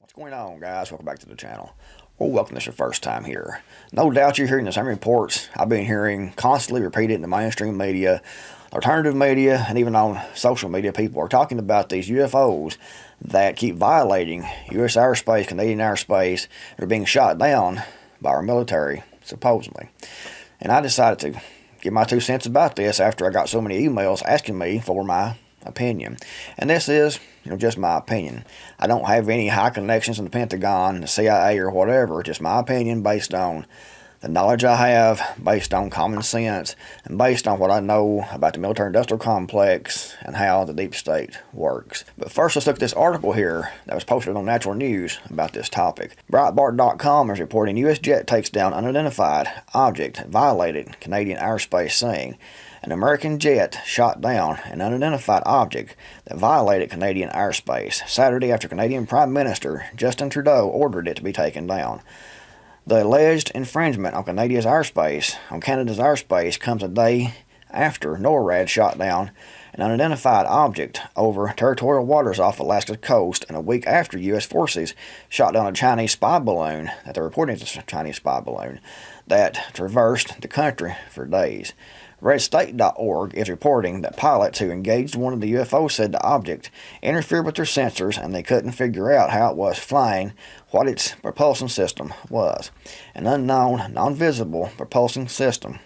What's going on, guys? Welcome back to the channel. Or welcome if it's your first time here. No doubt you're hearing the same reports I've been hearing constantly repeated in the mainstream media, alternative media, and even on social media. People are talking about these UFOs that keep violating U.S. airspace, Canadian airspace. They're being shot down by our military, supposedly. And I decided to give my 2 cents about this after I got so many emails asking me for my opinion. And this is, just my opinion. I don't have any high connections in the Pentagon, the CIA, or whatever. Just my opinion based on the knowledge I have, based on common sense, and based on what I know about the military-industrial complex and how the deep state works. But first, let's look at this article here that was posted on Natural News about this topic. Breitbart.com is reporting U.S. jet takes down unidentified object that violated Canadian airspace, saying an American jet shot down an unidentified object that violated Canadian airspace Saturday after Canadian Prime Minister Justin Trudeau ordered it to be taken down. The alleged infringement on Canada's airspace comes a day after NORAD shot down an unidentified object over territorial waters off Alaska's coast, and a week after U.S. forces shot down a Chinese spy balloon that they're reporting is a Chinese spy balloon that traversed the country for days. RedState.org is reporting that pilots who engaged one of the UFOs said the object interfered with their sensors and they couldn't figure out how it was flying, what its propulsion system was. An unknown, non-visible propulsion system, ?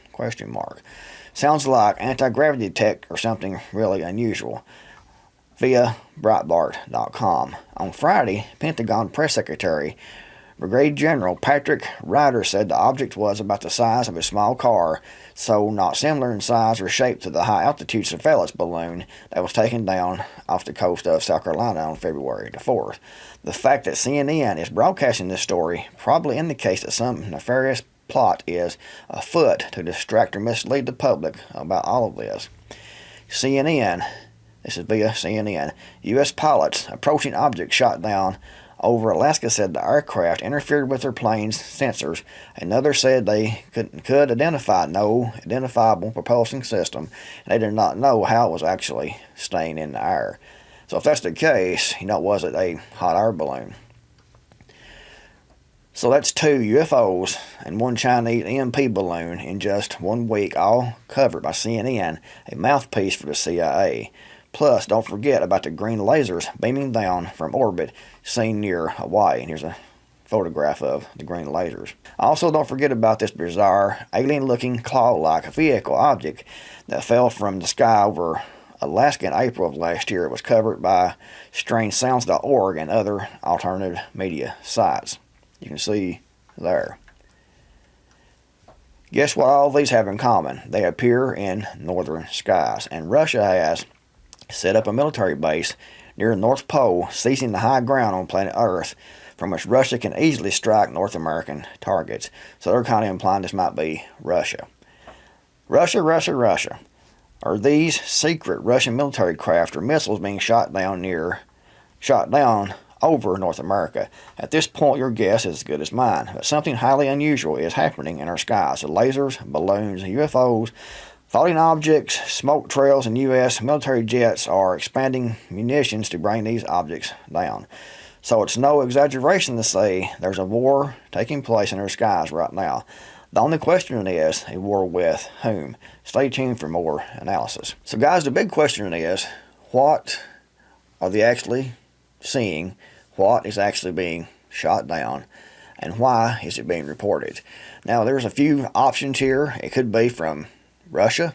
Sounds like anti-gravity tech or something really unusual. Via Breitbart.com. On Friday, Pentagon Press Secretary Brigadier General Patrick Ryder said the object was about the size of a small car, so not similar in size or shape to the high-altitude surveillance balloon that was taken down off the coast of South Carolina on February the 4th. The fact that CNN is broadcasting this story probably indicates that some nefarious plot is afoot to distract or mislead the public about all of this. CNN, this is via CNN, U.S. pilots approaching object shot down over Alaska said the aircraft interfered with their plane's sensors. Another said they could identify no identifiable propulsion system, and they did not know how it was actually staying in the air. So if that's the case, was it a hot air balloon? So that's 2 UFOs and 1 Chinese EMP balloon in just 1 week, all covered by CNN, a mouthpiece for the CIA. Plus, don't forget about the green lasers beaming down from orbit seen near Hawaii. And here's a photograph of the green lasers. Also, don't forget about this bizarre, alien-looking claw-like vehicle object that fell from the sky over Alaska in April of last year. It was covered by strangesounds.org and other alternative media sites. You can see there. Guess what all these have in common? They appear in northern skies, and Russia has set up a military base near the North Pole, seizing the high ground on planet Earth, from which Russia can easily strike North American targets. So they're kind of implying this might be Russia. Russia. Are these secret Russian military craft or missiles being shot down over North America? At this point, your guess is as good as mine, but something highly unusual is happening in our skies. The lasers, balloons, UFOs, falling objects, smoke trails, and U.S. military jets are expanding munitions to bring these objects down. So it's no exaggeration to say there's a war taking place in our skies right now. The only question is, a war with whom? Stay tuned for more analysis. So guys, the big question is, what are they actually seeing? What is actually being shot down? And why is it being reported? Now, there's a few options here. It could be from Russia,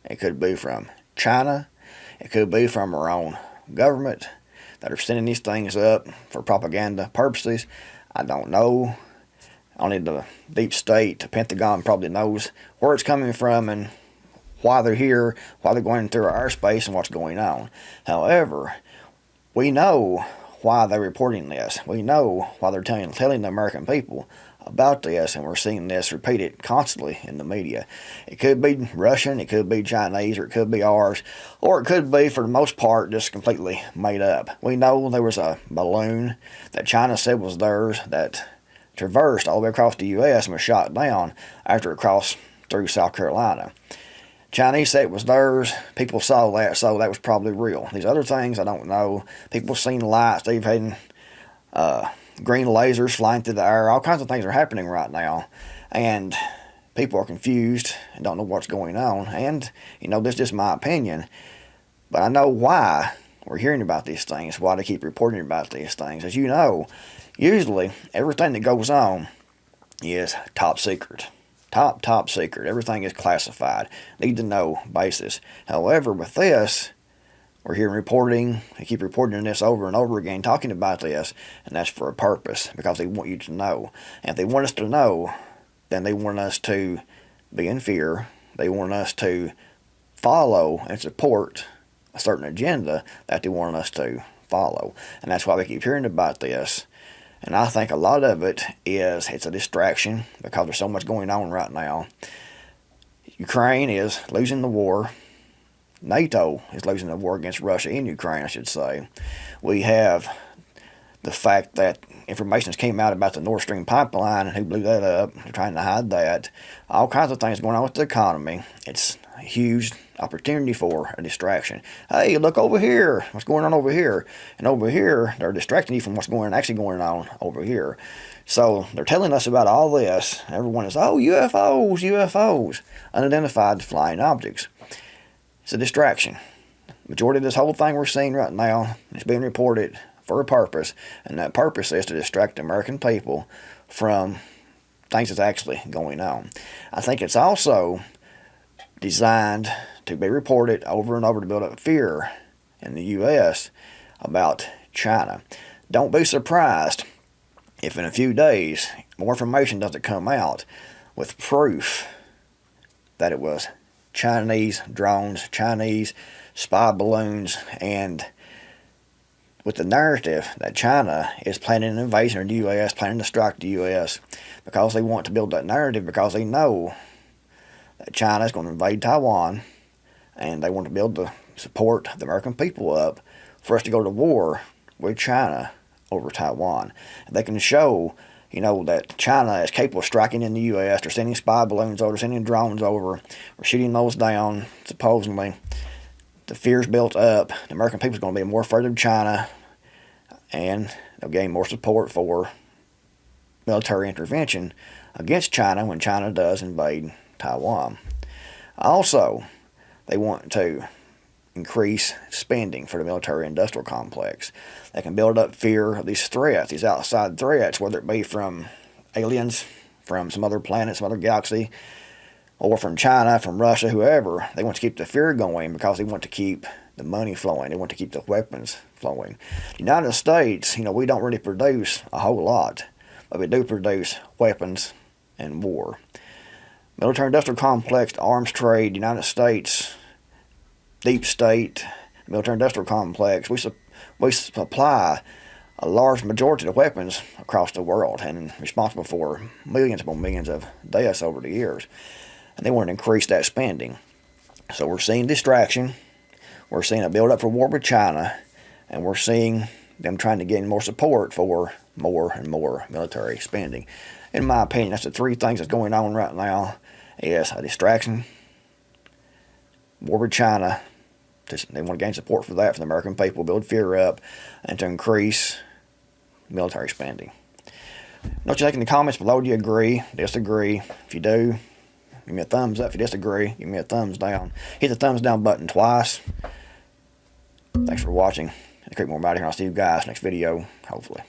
it could be from China, it could be from our own government that are sending these things up for propaganda purposes. I don't know. Only the deep state, the Pentagon, probably knows where it's coming from and why they're here, why they're going through our airspace, and what's going on. However, we know why they're reporting this. We know why they're telling the American people about this, and we're seeing this repeated constantly in the media. It could be Russian, it could be Chinese, or it could be ours, or it could be, for the most part, just completely made up. We know there was a balloon that China said was theirs that traversed all the way across the U.S. and was shot down after it crossed through South Carolina. Chinese said it was theirs. People saw that, so that was probably real. These other things, I don't know. People seen lights. They've had green lasers flying through the air. All kinds of things are happening right now. And people are confused and don't know what's going on. And, this is just my opinion. But I know why we're hearing about these things, why they keep reporting about these things. As you know, usually everything that goes on is top secret. Top secret. Everything is classified. Need to know basis. However, with this, we're hearing reporting. They keep reporting this over and over again, talking about this, and that's for a purpose, because they want you to know. And if they want us to know, then they want us to be in fear. They want us to follow and support a certain agenda that they want us to follow. And that's why we keep hearing about this. And I think a lot of it's a distraction, because there's so much going on right now. Ukraine is losing the war. NATO is losing the war against Russia in Ukraine, I should say. We have the fact that information came out about the Nord Stream pipeline and who blew that up. They're trying to hide that. All kinds of things going on with the economy. It's a huge opportunity for a distraction. Hey, look over here. What's going on over here? And over here, they're distracting you from what's actually going on over here. So they're telling us about all this. Everyone is, UFOs, unidentified flying objects. It's a distraction. Majority of this whole thing we're seeing right now is being reported for a purpose, and that purpose is to distract the American people from things that's actually going on. I think it's also designed to be reported over and over to build up fear in the U.S. about China. Don't be surprised if in a few days more information doesn't come out with proof that it was Chinese drones, Chinese spy balloons, and with the narrative that China is planning an invasion of the U.S., planning to strike the U.S., because they want to build that narrative, because they know that China is going to invade Taiwan, and they want to build to support the American people up for us to go to war with China over Taiwan. And they can show, that China is capable of striking in the U.S. They're sending spy balloons over, sending drones over, we're shooting those down, supposedly. The fear's built up. The American people's going to be more afraid of China, and they'll gain more support for military intervention against China when China does invade Taiwan. Also, they want to increase spending for the military-industrial complex. They can build up fear of these threats, these outside threats, whether it be from aliens, from some other planet, some other galaxy, or from China, from Russia, whoever. They want to keep the fear going because they want to keep the money flowing. They want to keep the weapons flowing. The United States, we don't really produce a whole lot, but we do produce weapons and war. Military-industrial complex, arms trade, United States, deep state, military-industrial complex, we supply a large majority of the weapons across the world, and responsible for millions upon millions of deaths over the years. And they want to increase that spending. So we're seeing distraction, we're seeing a build-up for war with China, and we're seeing them trying to gain more support for more and more military spending. In my opinion, that's the three things that's going on right now. Is a distraction, war with China. They want to gain support for that, for the American people, build fear up, and to increase military spending. Know what you think in the comments below. Do you agree? Disagree? If you do, give me a thumbs up. If you disagree, give me a thumbs down. Hit the thumbs down button twice. Thanks for watching. I'll keep more about it here. I'll see you guys next video, hopefully.